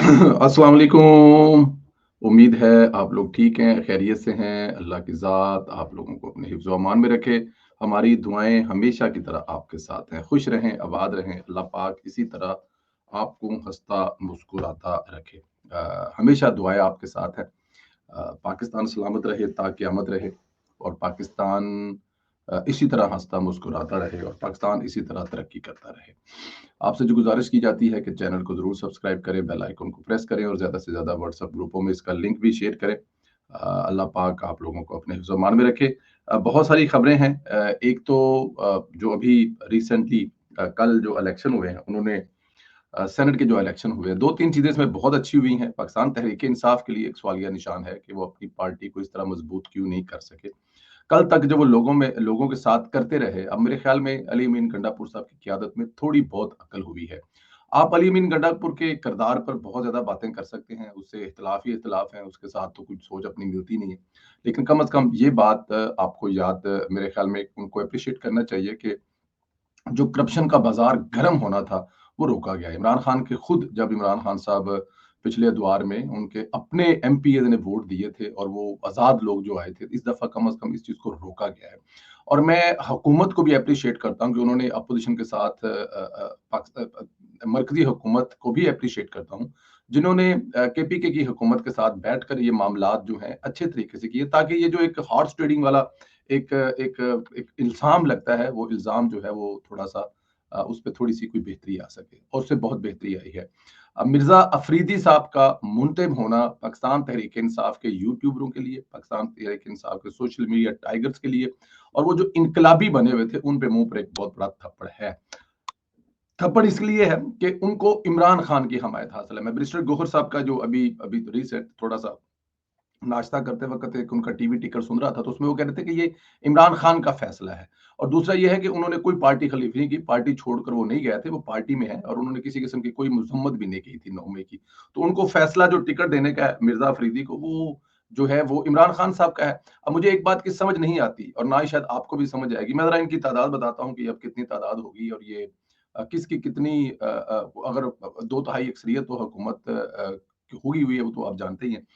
अस्सलाम वालेकुम। उम्मीद है आप लोग ठीक हैं, खैरियत से हैं। अल्लाह की ज़ात आप लोगों को अपने हिफ्ज़ व अमान में रखे। हमारी दुआएँ हमेशा की तरह आपके साथ हैं। खुश रहें, आबाद रहें। अल्लाह पाक इसी तरह आपको हँसता मुस्कुराता रखे। हमेशा दुआएँ आपके साथ हैं। पाकिस्तान सलामत रहे ता क़यामत रहे और पाकिस्तान इसी तरह हँसता मुस्कुराता रहे और पाकिस्तान इसी तरह तरक्की करता रहे। आपसे जो गुज़ारिश की जाती है कि चैनल को ज़रूर सब्सक्राइब करें, बेल आइकन को प्रेस करें और ज़्यादा से ज़्यादा व्हाट्सएप ग्रुपों में इसका लिंक भी शेयर करें। अल्लाह पाक आप लोगों को अपने हिफ्ज़ व-अमान में रखे। बहुत सारी खबरें हैं। एक तो जो अभी रिसेंटली कल जो इलेक्शन हुए हैं, उन्होंने सेनेट के जो इलेक्शन हुए, 2-3 चीज़ें इसमें बहुत अच्छी हुई हैं। पाकिस्तान तहरीक-ए-इंसाफ के लिए एक सवालिया निशान है कि वो अपनी पार्टी को इस तरह मज़बूत क्यों नहीं कर सके। कल तक जब वो लोगों के साथ करते रहे, अब मेरे ख़्याल में अली अमीन गंडापुर साहब की क़यादत में थोड़ी बहुत अकल हुई है। आप अली अमीन गंडापुर के किरदार पर बहुत ज़्यादा बातें कर सकते हैं, उससे इख्तिलाफ़ ही इख्तिलाफ़ है, उसके साथ तो कुछ सोच अपनी मिलती नहीं है। लेकिन कम से कम ये बात आपको याद मेरे ख़्याल में उनको एप्रिशिएट करना चाहिए कि जो करप्शन का बाजार गर्म होना था, वो रोका गया। इमरान खान के खुद जब इमरान खान साहब पिछले द्वार में उनके अपने एमपीज़ ने वोट दिए थे और वो आज़ाद लोग जो आए थे, इस दफ़ा कम से कम इस चीज़ को रोका गया है। और मैं हुकूमत को भी एप्रिशिएट करता हूँ कि उन्होंने अपोज़िशन के साथ मरकज़ी हुकूमत को भी एप्रिशिएट करता हूँ, जिन्होंने केपीके की हुकूमत के साथ बैठकर ये मामलात जो हैं अच्छे तरीके से किए, ताकि ये जो एक हॉर्स ट्रेडिंग वाला एक एक एक इल्ज़ाम लगता है, वो इल्ज़ाम जो है वो थोड़ा-सा उस पे थोड़ी-सी कोई बेहतरी आ सके और उससे बहुत बेहतरी आई है। अब मिर्ज़ा अफ़रीदी साहब का मुंतब होना पाकिस्तान तहरीक-ए-इंसाफ के यूट्यूबरों के लिए, पाकिस्तान तहरीक-ए-इंसाफ के सोशल मीडिया टाइगर्स के लिए और वो जो इनकलाबी बने हुए थे, उन पे मुँह पर एक बहुत बड़ा थप्पड़ है। थप्पड़ इसलिए है कि उनको इमरान खान की हमायत हासिल है। मैं बैरिस्टर गौहर साहब का जो अभी अभी रिसेंट थोड़ा-सा नाश्ता करते वक़्त एक उनका टीवी टिकर सुन रहा था, तो उसमें वो कह रहे थे कि ये इमरान खान का फैसला है। और दूसरा ये है कि उन्होंने कोई पार्टी खलीफ नहीं की, पार्टी छोड़कर वो नहीं गए थे, वो पार्टी में हैं और उन्होंने किसी किस्म की कोई मज़म्मत भी नहीं की थी 9 मई की। तो उनको फैसला जो टिकट देने का है मिर्ज़ा अफ़रीदी को, वो जो है वो इमरान खान साहब का है। अब मुझे एक बात की समझ नहीं आती और ना ही शायद आपको भी समझ आएगी। मैं ज़रा इनकी तादाद बताता हूँ कि अब कितनी तादाद होगी और ये किसकी कितनी अगर 2 तिहाई अक्सरियत तो हुकूमत होगी हुई है, वो तो आप जानते ही हैं।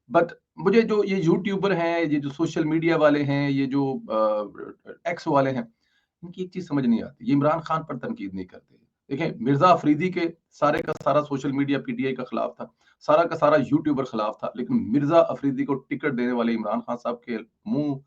बट मुझे जो ये यूट्यूबर हैं, ये जो सोशल मीडिया वाले हैं, ये जो एक्स वाले हैं, इनकी एक चीज़ समझ नहीं आती। ये इमरान खान पर तनकीद नहीं करते। देखें, मिर्ज़ा अफ़रीदी के सारे का सारा सोशल मीडिया पीटीआई का खिलाफ था, सारा का सारा यूट्यूबर खिलाफ था, लेकिन मिर्ज़ा अफ़रीदी को टिकट देने वाले इमरान खान साहब के मुँह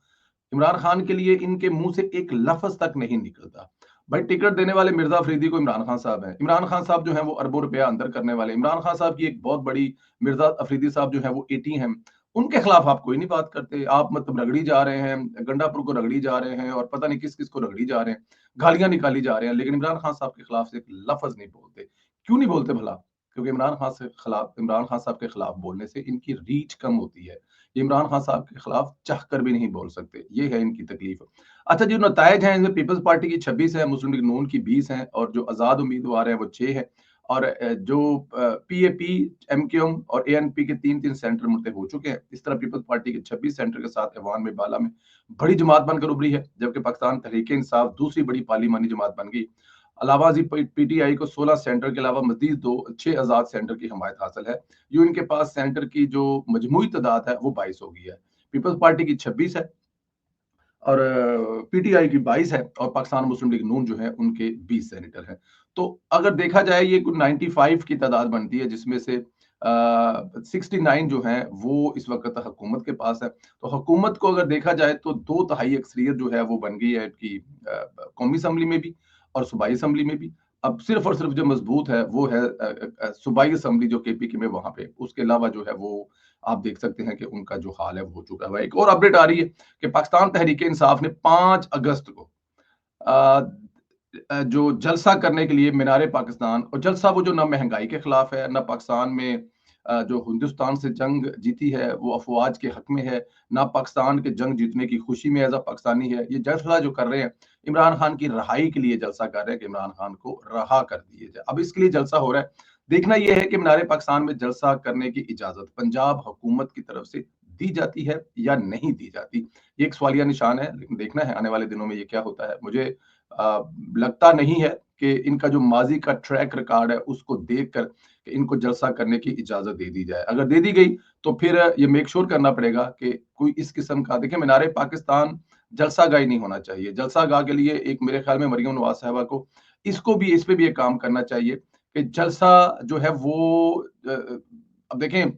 इमरान खान के लिए इनके मुँह से एक लफ़्ज़ तक नहीं निकलता। भाई टिकट देने वाले मिर्ज़ा अफ़रीदी को इमरान खान साहब हैं। इमरान खान साहब जो हैं वो अरबों रुपया अंदर करने वाले। इमरान खान साहब की एक बहुत बड़ी मिर्ज़ा अफ़रीदी साहब जो हैं वो एटी हैं। उनके खिलाफ आप कोई नहीं बात करते। आप मतलब रगड़ी जा रहे हैं, गंडापुर को रगड़ी जा रहे हैं और पता नहीं किस-किस को रगड़ी जा रहे हैं, गालियाँ निकाली जा रहे हैं, लेकिन इमरान खान साहब के खिलाफ से एक लफ़्ज़ नहीं बोलते। क्यों नहीं बोलते भला? क्योंकि इमरान खान साहब के खिलाफ बोलने से इनकी रीच कम होती है। ये इमरान खान साहब के खिलाफ चाहकर भी नहीं बोल सकते। ये है इनकी तकलीफ। अच्छा, जो नताइज हैं, इसमें पीपल्स पार्टी की 26 है, मुस्लिम लीग नून की 20 हैं और जो आज़ाद उम्मीदवार हैं वो 6 हैं और जो पीएपी, एमक्यूएम और एएनपी के 3-3 सेंटर मुतय हो चुके हैं। इस तरह पीपल्स पार्टी के 26 सेंटर के साथ ऐवान में बाला में बड़ी जमात बनकर उभरी है, जबकि पाकिस्तान तहरीक-ए-इंसाफ दूसरी बड़ी पार्लिमानी जमात बन गई। अलावा जी पीटीआई को 16 सेंटर के अलावा मज़ीद 6 आज़ाद सेंटर की हमायत हासिल है। जो इनके पास सेंटर की जो मजमूई तादाद है वो 22 हो गई है। पीपल्स पार्टी की 26 है और पीटीआई की 22 है और पाकिस्तान मुस्लिम लीग नून जो है उनके 20 सेनेटर हैं। तो अगर देखा जाए ये कुल 95 की तादाद बनती है, जिसमें से 69 जो हैं वो इस वक़्त हुकूमत के पास है। तो हुकूमत को अगर देखा जाए तो 2 तिहाई अक्सरियत जो है वो बन गई है कि कौमी असम्बली में भी और सूबाई असम्बली में भी। अब सिर्फ़ और सिर्फ़ जो मज़बूत है वो है सूबाई असम्बली जो केपीके में वहाँ पे। उसके अलावा जो है वो आप देख सकते हैं कि उनका जो हाल है वो हो चुका है। एक और अपडेट आ रही है कि पाकिस्तान तहरीक-ए-इंसाफ ने 5 अगस्त को अ जो जलसा करने के लिए मीनार पाकिस्तान और जलसा वो जो ना महँगाई के खिलाफ है, ना पाकिस्तान में जो हिंदुस्तान से जंग जीती है, वो अफ़वाज के हक में है, ना पाकिस्तान के जंग जीतने की खुशी में एज़ अ पाकिस्तानी है। ये जलसा जो कर रहे हैं, इमरान खान की रहाई के लिए जलसा कर रहे हैं कि इमरान खान को रहा कर दिया जाए। अब इसके लिए जलसा हो रहा है। देखना ये है कि मीनार पाकिस्तान में जलसा करने की इजाज़त पंजाब हुकूमत की तरफ से दी जाती है या नहीं दी जाती। ये एक सवालिया निशान है, लेकिन देखना है आने वाले दिनों में ये क्या होता है। मुझे लगता नहीं है कि इनका जो माज़ी का ट्रैक रिकॉर्ड है उसको देखकर कि इनको जलसा करने की इजाज़त दे दी जाए। अगर दे दी गई तो फिर ये मेक श्योर करना पड़ेगा कि कोई इस किस्म का, देखिए मीनार पाकिस्तान जलसागाह ही नहीं होना चाहिए। जलसागाह के लिए एक मेरे ख्याल में मरियम नवाज़ साहिबा को इस पे भी एक काम करना चाहिए कि जलसा जो है वो अब देखें,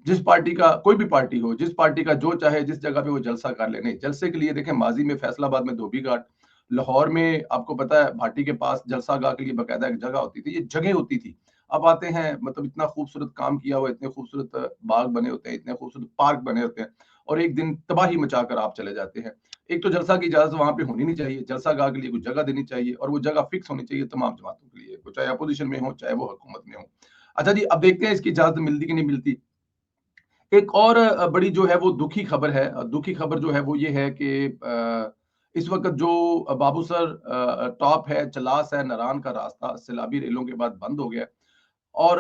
जिस पार्टी का कोई भी पार्टी हो, जिस पार्टी का जो चाहे जिस जगह पे वो जलसा कर ले, नहीं जलसे के लिए देखें माजी में फैसलाबाद में धोबी घाट, लाहौर में आपको पता है भाटी के पास जलसागाह के लिए बाकायदा एक जगह होती थी, ये जगह होती थी। अब आते हैं, मतलब इतना खूबसूरत काम किया हुआ, इतने खूबसूरत बाग बने होते हैं, इतने खूबसूरत पार्क बने होते हैं, और एक दिन तबाही मचाकर आप चले जाते हैं। एक तो जलसा की इजाजत वहां पे होनी नहीं चाहिए, जलसागाह के लिए कुछ जगह देनी चाहिए, और वो जगह फिक्स होनी चाहिए तमाम जमातों के लिए, वो चाहे अपोजिशन में हो चाहे वो हुकूमत में हो। अच्छा जी, अब देखते हैं इसकी इजाजत मिलती कि नहीं मिलती। एक और बड़ी जो है वो दुखी खबर है। दुखी खबर जो है वो ये है कि इस वक़्त जो बाबूसर टॉप है, चलास है, नारान का रास्ता सैलाबी रेलों के बाद बंद हो गया। और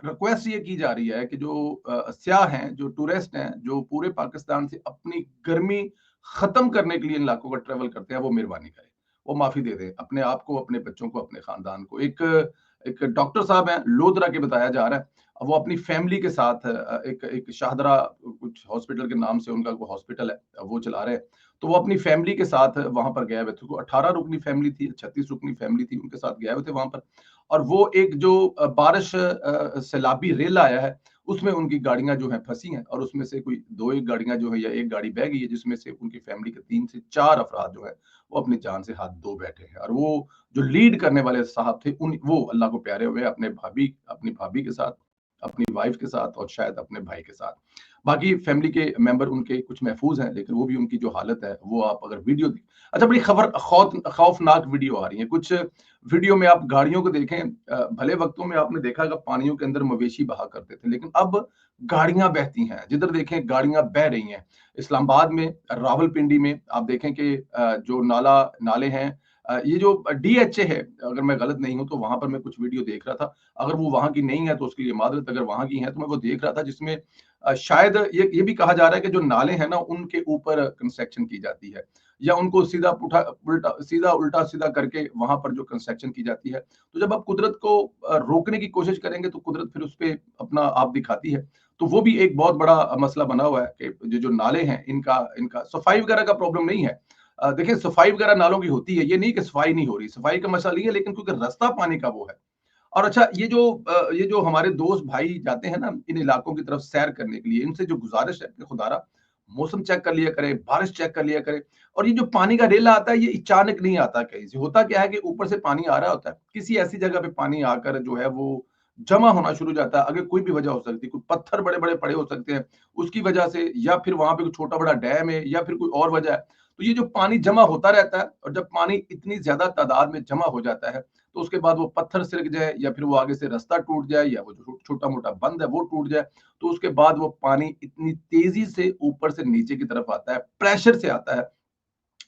रिक्वेस्ट ये की जा रही है कि जो सयाह हैं, जो टूरिस्ट हैं, जो पूरे पाकिस्तान से अपनी गर्मी खत्म करने के लिए इन इलाकों का ट्रैवल करते हैं, वो मेहरबानी करें, वो माफी दे दें अपने आप को, अपने बच्चों को, अपने खानदान को। एक एक डॉक्टर साहब हैं, लोधरा के, बताया जा रहा है, वो अपनी फैमिली के साथ एक एक शाहदरा कुछ हॉस्पिटल के नाम से उनका वो हॉस्पिटल है, वो चला रहे हैं। तो वो अपनी फैमिली के साथ वहां पर गए हुए थे, 18 रुकनी फैमिली थी, 36 रुकनी फैमिली थी, उनके साथ गए हुए थे वहां पर। और वो एक जो बारिश सैलाबी रेल आया है, उसमें उनकी गाड़ियां जो हैं फंसी हैं, और उसमें से कोई दो एक गाड़ियां जो है, या एक गाड़ी बह गई है, जिसमें से उनकी फैमिली के 3 से 4 अफराद जो है वो अपनी जान से हाथ धो बैठे हैं। और वो जो लीड करने वाले साहब थे, उन वो अल्लाह को प्यारे हुए अपनी भाभी के साथ, अपनी वाइफ के साथ, और शायद अपने भाई के साथ। बाकी फैमिली के मेंबर उनके कुछ महफूज हैं, लेकिन वो भी, उनकी जो हालत है वो आप अगर वीडियो, अच्छा बड़ी खबर खौफनाक वीडियो आ रही है कुछ। वीडियो में आप गाड़ियों को देखें, भले वक्तों में आपने देखा कि पानियों के अंदर मवेशी बहा करते थे, लेकिन अब गाड़ियां बहती हैं, जिधर देखें गाड़ियां बह रही हैं। इस्लामाबाद में, रावलपिंडी में आप देखें कि जो नाले हैं, ये जो डीएचए है, अगर मैं गलत नहीं हूं तो वहां पर मैं कुछ वीडियो देख रहा था। अगर वो वहां की नहीं है तो उसके लिए माजरत, अगर वहां की है तो मैं वो देख रहा था, जिसमें शायद ये भी कहा जा रहा है कि जो नाले हैं ना, उनके ऊपर कंस्ट्रक्शन की जाती है, या उनको सीधा उल्टा सीधा करके वहां पर जो कंस्ट्रक्शन की जाती है। तो जब आप कुदरत को रोकने की कोशिश करेंगे तो कुदरत फिर उस पर अपना आप दिखाती है। तो वो भी एक बहुत बड़ा मसला बना हुआ है कि जो जो नाले हैं, इनका इनका सफाई वगैरह का प्रॉब्लम नहीं है। देखिए सफाई वगैरह नालों की होती है, ये नहीं कि सफाई नहीं हो रही, सफाई का मसला नहीं है, लेकिन क्योंकि रास्ता पानी का वो है। और अच्छा, ये जो हमारे दोस्त भाई जाते हैं ना इन इलाकों की तरफ सैर करने के लिए, इनसे जो गुजारिश है कि खुदारा मौसम चेक कर लिया करे, बारिश चेक कर लिया करे। और ये जो पानी का रेला आता है, ये अचानक नहीं आता कहीं से। होता क्या है कि ऊपर से पानी आ रहा होता है, किसी ऐसी जगह पे पानी आकर जो है वो जमा होना शुरू हो जाता है। अगर कोई भी वजह हो सकती है, कोई पत्थर बड़े बड़े पड़े हो सकते हैं उसकी वजह से, या फिर वहां पे कोई छोटा बड़ा डैम है, या फिर कोई और वजह है। तो ये जो पानी जमा होता रहता है, और जब पानी इतनी ज्यादा तादाद में जमा हो जाता है, तो उसके बाद वो पत्थर सिरक जाए, या फिर वो आगे से रास्ता टूट जाए, या वो जो छोटा मोटा बंद है वो टूट जाए, तो उसके बाद वो पानी इतनी तेजी से ऊपर से नीचे की तरफ आता है, प्रेशर से आता है।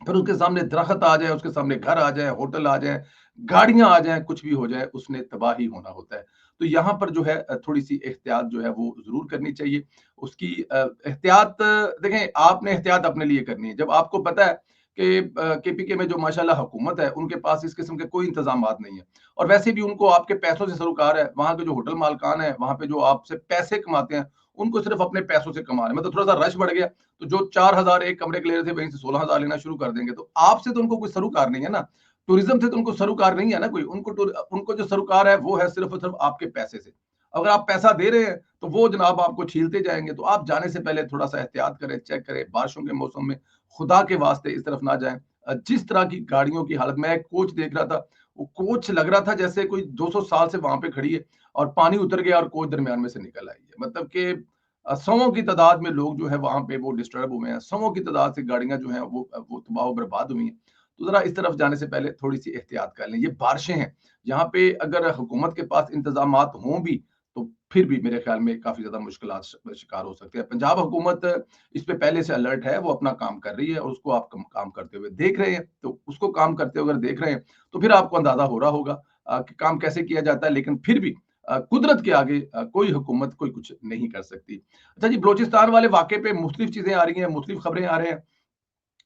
फिर उसके सामने दरख्त आ जाए, उसके सामने घर आ जाए, होटल आ जाए, गाड़ियां आ जाए, कुछ भी हो जाए, उसने तबाही होना होता है। तो यहाँ पर जो है थोड़ी सी एहतियात जो है वो जरूर करनी चाहिए। उसकी एहतियात, देखें आपने एहतियात अपने लिए करनी है। जब आपको पता है कि केपीके में जो माशाल्लाह हुकूमत है, उनके पास इस किस्म के कोई इंतजाम नहीं है, और वैसे भी उनको आपके पैसों से सरोकार है। वहां के जो होटल मालकान है, वहां पे जो आपसे पैसे कमाते हैं, उनको सिर्फ अपने पैसों से कमा रहे हैं। मतलब थोड़ा सा रश बढ़ गया, तो जो 4,000 एक कमरे के ले रहे थे, वहीं से 16,000 लेना शुरू कर देंगे। तो आपसे तो उनको कोई सरोकार नहीं है ना, टूरिज्म से तो उनको सरोकार नहीं है ना कोई। उनको जो सरोकार है वो है सिर्फ और सिर्फ आपके पैसे से। अगर आप पैसा दे रहे हैं तो वो जनाब आपको छीलते जाएंगे। तो आप जाने से पहले थोड़ा सा एहतियात करें, चेक करें, बारिशों के मौसम में खुदा के वास्ते इस तरफ ना जाएं। जिस तरह की गाड़ियों की हालत, मैं एक कोच देख रहा था, वो कोच लग रहा था जैसे कोई 200 साल से वहां पे खड़ी है, और पानी उतर गया और कोच दरमियान में से निकल आई है। मतलब कि सौों की तादाद में लोग जो है वहां पे वो डिस्टर्ब हुए हैं, सौों की तादाद से गाड़ियां जो हैं वो तबाह बर्बाद हुई हैं। तो जरा इस तरफ जाने से पहले थोड़ी सी एहतियात कर लें। ये बारिशें हैं, यहाँ पे अगर हुकूमत के पास इंतजाम हों भी, तो फिर भी मेरे ख्याल में काफी ज्यादा मुश्किल शिकार हो सकते हैं। पंजाब हुकूमत इस पे पहले से अलर्ट है, वो अपना काम कर रही है, और उसको आप काम करते हुए देख रहे हैं। तो उसको काम करते हुए अगर देख रहे हैं तो फिर आपको अंदाजा हो रहा होगा कि काम कैसे किया जाता है। लेकिन फिर भी कुदरत के आगे कोई हुकूमत कोई कुछ नहीं कर सकती। अच्छा जी, बलोचिस्तान वाले वाक़े पे मुख्तलिफ चीज़ें आ रही हैं, मुख्तलिफ खबरें आ रहे हैं।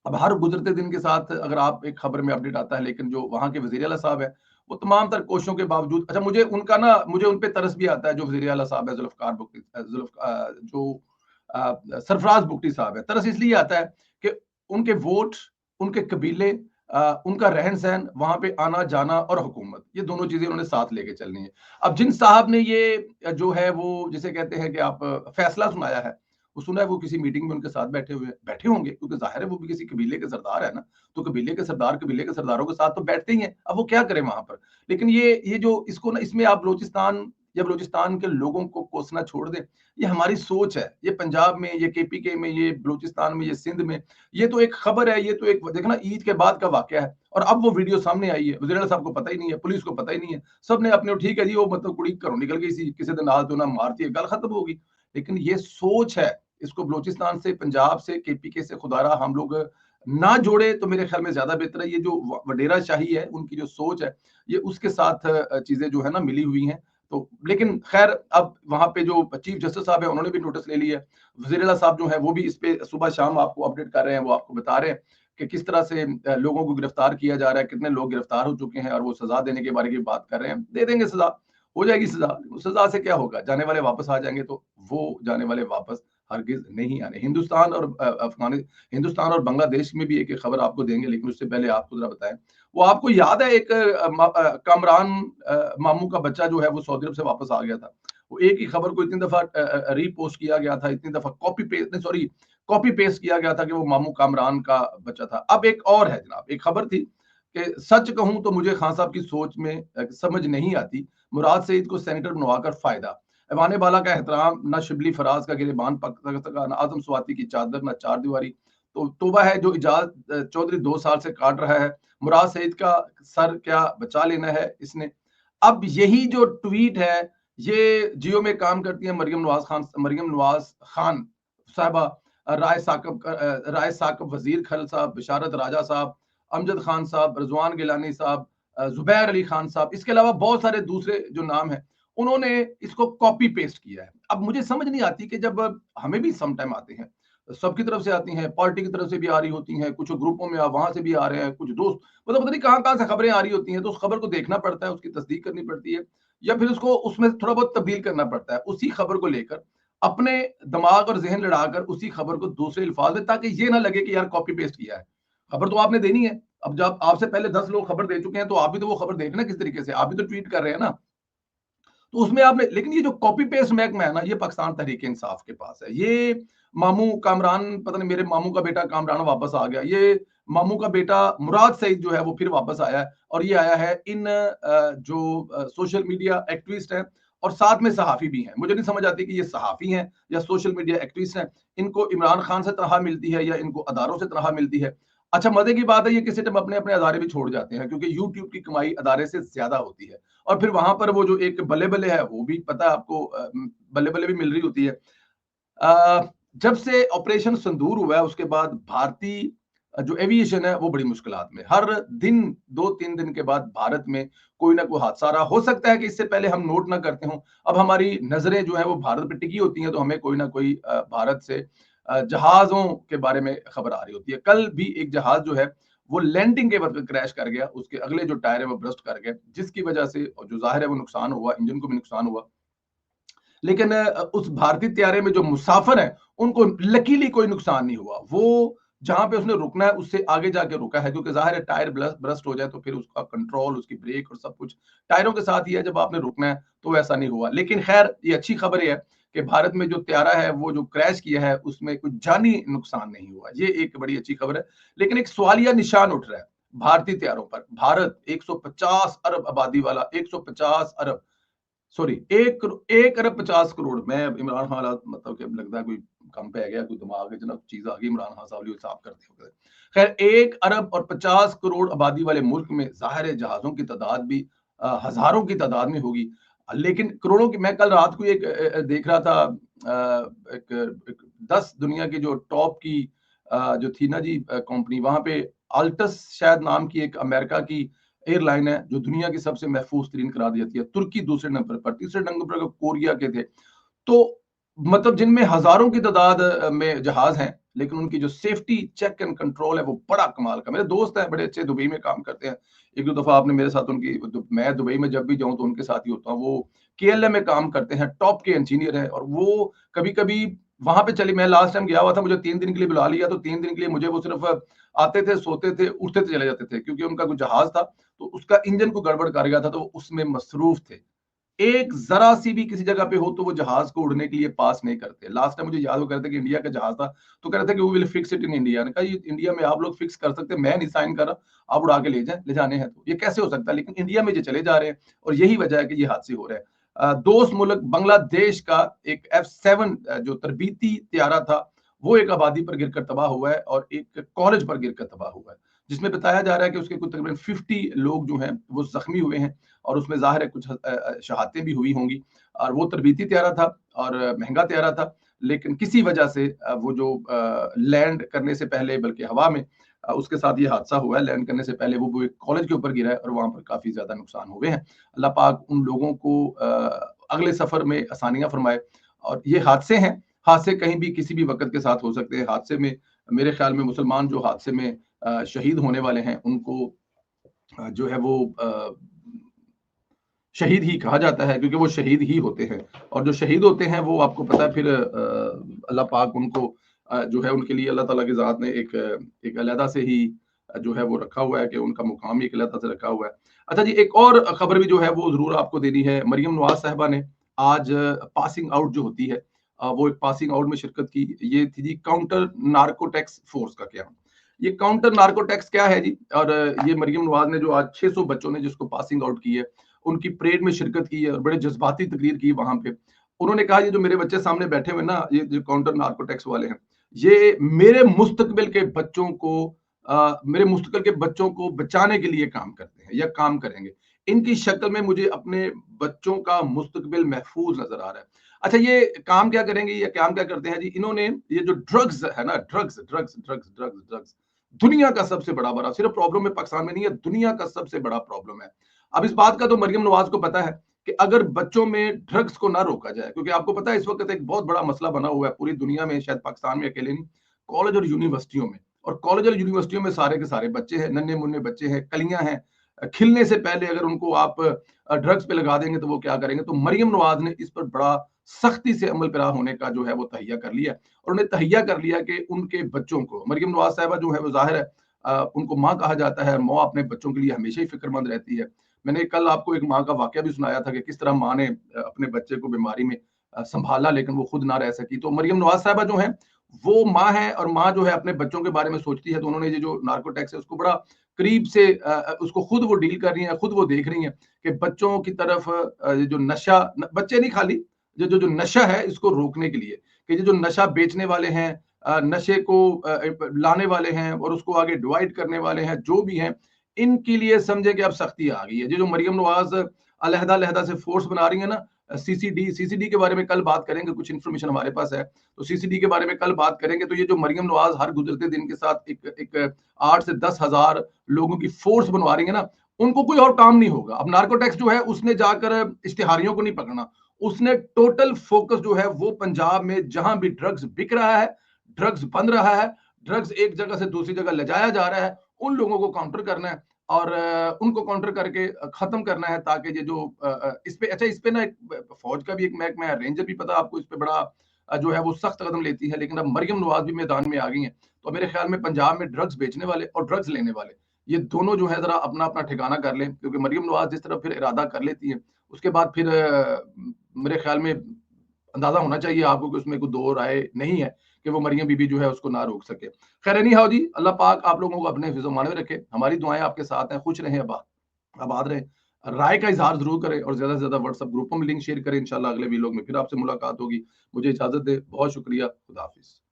अब हर गुज़रते दिन के साथ अगर आप एक खबर में अपडेट आता है, लेकिन जो वहाँ के वज़ीर आला साहब हैं, वो तमाम तर कोशिशों के बावजूद, अच्छा मुझे उन पे तरस भी आता है जो वज़ीर आला साहब है, सरफराज बुगटी साहब है। तरस इसलिए आता है कि उनके वोट, उनके कबीले, उनका रहन-सहन, वहाँ पे आना-जाना और हुकूमत, ये दोनों चीज़ें उन्होंने साथ लेके चलनी है। अब जिन साहब ने ये जो है वो जिसे कहते हैं कि आप फैसला सुनाया है, वो सुना है वो किसी मीटिंग में उनके साथ बैठे होंगे, क्योंकि ज़ाहिर है वो भी किसी कबीले के सरदार है ना, तो कबीले के सरदार कबीले के सरदारों के साथ तो बैठते ही हैं। अब वो क्या करें वहाँ पर? लेकिन ये जो इसको ना, इसमें आप बलूचिस्तान के लोगों को कोसना छोड़ दें। ये हमारी सोच है, ये पंजाब में, ये केपीके में, ये बलूचिस्तान में, ये सिंध में, ये तो एक खबर है, ये तो एक देखना ईद के बाद का वाकया है और अब वो वीडियो सामने आई है। वज़ीर आला साहब को पता ही नहीं है, पुलिस को पता ही नहीं है, सबने अपने ठीक है जी, वो मतलब कुड़ी घरों निकल गई सी, किसी दिन नाल तो ना मारती है, गल खत्म होगी। लेकिन ये सोच है, इसको बलूचिस्तान से, पंजाब से, केपीके से खुदारा हम लोग ना जोड़े तो मेरे ख्याल में ज्यादा बेहतर है। ये जो वडेरा शाही है, उनकी जो सोच है, ये उसके साथ चीजें जो है ना मिली हुई हैं। तो लेकिन खैर, अब वहां पे जो चीफ जस्टिस साहब है, उन्होंने भी नोटिस ले लिया है। वज़ीर आला साहब जो है वो भी इस पे सुबह शाम आपको अपडेट कर रहे हैं, वो आपको बता रहे हैं कि किस तरह से लोगों को गिरफ्तार किया जा रहा है, कितने लोग गिरफ्तार हो चुके हैं और वो सजा देने के बारे में बात कर रहे हैं। दे देंगे सजा, हो जाएगी सजा। सजा से क्या होगा? जाने वाले वापस आ जाएंगे, तो वो जाने वाले वापस हरगिज नहीं आने। हिंदुस्तान और बांग्लादेश में भी एक खबर आपको देंगे, लेकिन उससे पहले आपको जरा बताएं, वो आपको याद है एक कामरान मामू का बच्चा जो है वो सऊदी अरब से वापस आ गया था। वो एक ही खबर को इतनी दफा रीपोस्ट किया गया था, इतनी दफा कॉपी पेस्ट किया गया था कि वो मामू कामरान का बच्चा था। अब एक और है जनाब, एक खबर थी कि सच कहूं तो मुझे खान साहब की सोच में समझ नहीं आती, मुराद सईद को सेनेटर बनवाकर फायदा, ऐवान बाला का एहतराम, न शिबली फराज का गिरेबान पक सका, न आजम स्वाति की चादर, न चार दीवारी। तो तोबा है जो इजाज चौधरी 2 साल से काट रहा है, मुराद सईद का सर क्या बचा लेना है इसने। अब यही जो ट्वीट है, ये जियो में काम करती है मरियम नवाज खान साहबा, राय साकब वजीर खल साहब, बिशारत राजा साहब, अमजद खान साहब, रजवान गिलानी साहब, जुबैर अली खान साहब, इसके अलावा बहुत सारे दूसरे जो नाम है, उन्होंने इसको कॉपी पेस्ट किया है। अब मुझे समझ नहीं आती कि जब हमें भी सम टाइम आते हैं, सबकी तरफ से आती हैं, पार्टी की तरफ से भी आ रही होती हैं, कुछ ग्रुपों में वहां से भी आ रहे हैं, कुछ दोस्त, मतलब पता नहीं कहाँ कहाँ से खबरें आ रही होती हैं, तो उस खबर को देखना पड़ता है, उसकी तस्दीक करनी पड़ती है, या फिर उसको उसमें थोड़ा बहुत तब्दील करना पड़ता है, उसी खबर को लेकर अपने दिमाग और जहन लड़ाकर उसी खबर को दूसरे अल्फाज में, ताकि ये ना लगे कि यार कॉपी पेस्ट किया है। खबर तो आपने देनी है। अब जब आपसे पहले 10 लोग खबर दे चुके हैं, तो आप भी तो वो खबर देखना किस तरीके से, आप भी तो ट्वीट कर रहे हैं ना, तो उसमें आपने, लेकिन ये जो कॉपी पेस्ट महकमा है ना, ये पाकिस्तान तहरीक इंसाफ के पास है। ये मामू कामरान, पता नहीं मेरे मामू का बेटा कामरान वापस आ गया, ये मामू का बेटा मुराद सईद जो है वो फिर वापस आया है, और ये आया है इन जो सोशल मीडिया एक्टिविस्ट हैं और साथ में सहाफी भी हैं। मुझे नहीं समझ आती कि ये सहाफी हैं या सोशल मीडिया एक्टिविस्ट हैं, इनको इमरान खान से तनख्वाह मिलती है या इनको अदारों से तनख्वाह मिलती है। अच्छा, मजे की बात है, ये किसी टाइम अपने अपने अदारे भी छोड़ जाते हैं, क्योंकि यूट्यूब की कमाई अदारे से ज्यादा होती है, और फिर वहां पर वो जो एक बल्ले बल्ले है, वो भी पता है आपको, बल्ले बल्ले भी मिल रही होती है। जब से ऑपरेशन संदूर हुआ है, उसके बाद भारतीय जो एविएशन है वो बड़ी मुश्किलात में, हर दिन 2-3 दिन के बाद भारत में कोई ना कोई हादसा रहा। हो सकता है कि इससे पहले हम नोट ना करते हों, अब हमारी नजरें जो है वो भारत पे टिकी होती हैं, तो हमें कोई ना कोई भारत से जहाजों के बारे में खबर आ रही होती है। कल भी एक जहाज जो है वो लैंडिंग के वक्त क्रैश कर गया, उसके अगले जो टायर है वो ब्रस्ट कर गए, जिसकी वजह से जो जाहिर है वो नुकसान हुआ, इंजन को भी नुकसान हुआ। लेकिन उस भारतीय त्यारे में जो मुसाफिर हैं, उनको लकीली कोई नुकसान नहीं हुआ। वो जहां पे उसने रुकना है उससे आगे जाके रुका है, क्योंकि जाहिर है टायर ब्रस्ट हो जाए तो फिर उसका कंट्रोल, उसकी ब्रेक और सब कुछ टायरों के साथ ही है, जब आपने रुकना है तो ऐसा नहीं हुआ। लेकिन खैर, ये अच्छी खबर है कि भारत में जो त्यारा है वो जो क्रैश किया है उसमें कुछ जानी नुकसान नहीं हुआ, ये एक बड़ी अच्छी खबर है। लेकिन एक सवालिया निशान उठ रहा है भारतीय त्यारों पर। भारत 150 अरब आबादी वाला, 150 अरब, सॉरी, 1 अरब 50 करोड़। मैं इमरान खान मतलब कि लगता है कोई कम पे आ गया, कोई दिमाग है जनाब, चीज आ गई, इमरान खान साहब हिसाब करते हो। खैर, 1 अरब और 50 करोड़ आबादी वाले मुल्क में जाहिर है जहाजों की तादाद भी हजारों की तादाद में होगी, लेकिन करोड़ों की। मैं कल रात को एक देख रहा था, एक 10 दुनिया की जो टॉप की जो थी ना जी कंपनी, वहां पे अल्टस शायद नाम की एक अमेरिका की एयरलाइन है जो दुनिया की सबसे महफूज तरीन करार दी जाती है, तुर्की दूसरे नंबर पर, तीसरे नंबर पर कोरिया के थे। तो मतलब जिनमें हजारों की तादाद में जहाज हैं, लेकिन उनकी जो सेफ्टी चेक एंड कंट्रोल है वो बड़ा कमाल का। मेरे दोस्त हैं बड़े अच्छे, दुबई में काम करते हैं। एक दो दफा आपने मेरे साथ उनकी मैं दुबई में जब भी जाऊं तो उनके साथ ही होता हूँ। वो केएलएम में काम करते हैं, टॉप के इंजीनियर हैं, और वो कभी कभी वहां पे चले, मैं लास्ट टाइम गया हुआ था, मुझे 3 दिन के लिए बुला लिया, तो 3 दिन के लिए मुझे वो सिर्फ आते थे, सोते थे, उठते थे, चले जाते थे, क्योंकि उनका कुछ जहाज था तो उसका इंजन को गड़बड़ कर गया था, तो वो उसमें मसरूफ थे। एक जरा सी भी किसी जगह पे हो तो वो जहाज को उड़ने के लिए पास नहीं करते। लास्ट टाइम मुझे याद, वो कहते कि इंडिया का जहाज था, तो कह रहे थे कि वो will fix it in India. ने कहा ये इंडिया में आप लोग फिक्स कर सकते, मैं नहीं साइन कर रहा, आप उड़ा के ले जाए, ले जाने हैं तो ये कैसे हो सकता है, लेकिन इंडिया में ये चले जा रहे हैं, और यही वजह है कि ये हादसे हो रहे हैं। दोस्त मुल्क बांग्लादेश का एक F7 जो तरबीती त्यारा था, वो एक आबादी पर गिरकर तबाह हुआ है, और एक कॉलेज पर गिरकर तबाह हुआ है, जिसमें बताया जा रहा है कि उसके कुछ तकरीबन 50 लोग जो हैं वो जख्मी हुए हैं, और उसमें जाहिर है कुछ शहादतें भी हुई होंगी। और वो तरबीती त्यारा था और महंगा त्यारा था, लेकिन किसी वजह से वो जो लैंड करने से पहले, बल्कि हवा में उसके साथ ये हादसा हुआ है। लैंड करने से पहले वो एक कॉलेज के ऊपर गिरा है, और वहां पर काफी ज्यादा नुकसान हुए हैं। अल्लाह पाक उन लोगों को अगले सफर में आसानियां फरमाए। और ये हादसे हैं, हादसे कहीं भी किसी भी वक्त के साथ हो सकते हैं। हादसे में मेरे ख्याल में मुसलमान जो हादसे में शहीद होने वाले हैं, उनको जो है वो शहीद ही कहा जाता है, क्योंकि वो शहीद ही होते हैं। और जो शहीद होते हैं वो आपको पता है फिर अल्लाह पाक उनको जो है उनके लिए अल्लाह ताला की ज़ात ने एक अलहदा से ही जो है वो रखा हुआ है, कि उनका मुकाम ही एक अलहदा से रखा हुआ है। अच्छा जी, एक और खबर भी जो है वो ज़रूर आपको देनी है। मरियम नवाज़ साहिबा ने आज पासिंग आउट जो होती है, वो एक पासिंग आउट में शिरकत की। ये थी जी काउंटर नार्कोटिक्स फोर्स का क्या, ये काउंटर नार्कोटिक्स क्या है जी। और ये मरियम नवाज ने जो आज 600 बच्चों ने जिसको पासिंग आउट की है, उनकी परेड में शिरकत की है, और बड़े जज्बाती तकरीर की वहां पे। उन्होंने कहा ये जो मेरे बच्चे सामने बैठे हुए ना, ये जो काउंटर नार्कोटिक्स वाले हैं, ये मेरे मुस्तकबिल के बच्चों को मेरे मुस्तकबिल के बच्चों को बचाने के लिए काम करते हैं या काम करेंगे। इनकी शक्ल में मुझे अपने बच्चों का मुस्तकबिल महफूज नजर आ रहा है। अच्छा, ये काम क्या करेंगे या काम क्या करते हैं जी, इन्होंने ये जो ड्रग्स है ना, drugs drugs drugs drugs drugs दुनिया का सबसे बड़ा सिर्फ प्रॉब्लम है पाकिस्तान में नहीं है, दुनिया का सबसे बड़ा प्रॉब्लम है। अब इस बात का तो मरियम नवाज को पता है कि अगर बच्चों में ड्रग्स को ना रोका जाए, क्योंकि आपको पता है इस वक्त एक बहुत बड़ा मसला बना हुआ है पूरी दुनिया में, शायद पाकिस्तान में अकेले नहीं, कॉलेज और यूनिवर्सिटियों में। और कॉलेज और यूनिवर्सिटियों में सारे के सारे बच्चे हैं, नन्हे मुन्ने बच्चे हैं, कलियां हैं। खिलने से पहले अगर उनको आप ड्रग्स पे लगा देंगे तो वो क्या करेंगे। तो मरियम नवाज ने इस पर बड़ा सख्ती से अमल पैरा होने का जो है वो तहिया कर लिया, और उन्हें तहिया कर लिया कि उनके बच्चों को, मरियम नवाज साहिबा जो है वो जाहिर है उनको माँ कहा जाता है, माँ अपने बच्चों के लिए हमेशा ही फिक्रमंद रहती है। मैंने कल आपको एक माँ का वाकया भी सुनाया था कि किस तरह माँ ने अपने बच्चे को बीमारी में संभाला, लेकिन वो खुद ना रह सकी। तो मरियम नवाज साहिबा जो है वो माँ है, और माँ जो है अपने बच्चों के बारे में सोचती है। तो उन्होंने ये जो नार्को टैक्स है उसको बड़ा करीब से उसको खुद वो डील कर रही है, खुद वो देख रही है कि बच्चों की तरफ ये जो नशा, बच्चे नहीं खाली, जो नशा है इसको रोकने के लिए, कि ये जो नशा बेचने वाले हैं, नशे को लाने वाले हैं और उसको आगे डिवाइड करने वाले हैं, जो भी हैं, इनके लिए समझे कि अब सख्ती आ गई है। ये जो मरियम नवाज अलहदा अलहदा से फोर्स बना रही है ना, सीसीडी के बारे में कल बात करेंगे, कुछ इन्फॉर्मेशन हमारे पास है, तो सीसीडी के बारे में कल बात करेंगे। तो ये जो मरियम नवाज हर गुजरते दिन के साथ एक 8 से 10 हजार लोगों की फोर्स बनवा रही है ना, उनको कोई और काम नहीं होगा। अब नार्कोटेक्स जो है उसने जाकर इश्तिहारियों को नहीं पकड़ना, उसने टोटल फोकस जो है वो पंजाब में जहां भी ड्रग्स बिक रहा है, ड्रग्स बन रहा है, ड्रग्स एक जगह से दूसरी जगह ले जाया जा रहा है, उन लोगों को काउंटर करना है, और उनको काउंटर करके खत्म करना है, ताकि ये जो इस पे, अच्छा इस पे ना एक फौज का भी एक महकमा है, रेंजर भी पता आपको, इस पे बड़ा जो है वो सख्त कदम लेती है। लेकिन अब मरियम नवाज भी मैदान में आ गई है, तो मेरे ख्याल में पंजाब में ड्रग्स बेचने वाले और ड्रग्स लेने वाले, ये दोनों जो है जरा अपना अपना ठिकाना कर लें, क्योंकि मरियम नवाज जिस तरह फिर इरादा कर लेती है, उसके बाद फिर मेरे ख्याल में अंदाजा होना चाहिए आपको कि उसमें कोई दो राय नहीं है कि वो मरियम बीबी जो है उसको ना रोक सके। खैर एनी हाउ जी, अल्लाह पाक आप लोगों को अपने हिफ्ज़-ओ-मान में रखे। हमारी दुआएं आपके साथ हैं, खुश रहें, आबाद रहें। राय का इज़हार ज़रूर करें, और ज़्यादा से ज़्यादा व्हाट्सएप ग्रुपों में लिंक शेयर करें। इंशाल्लाह अगले वीलॉग में फिर आपसे मुलाकात होगी। मुझे इजाज़त दें। बहुत शुक्रिया। खुदा हाफ़िज़।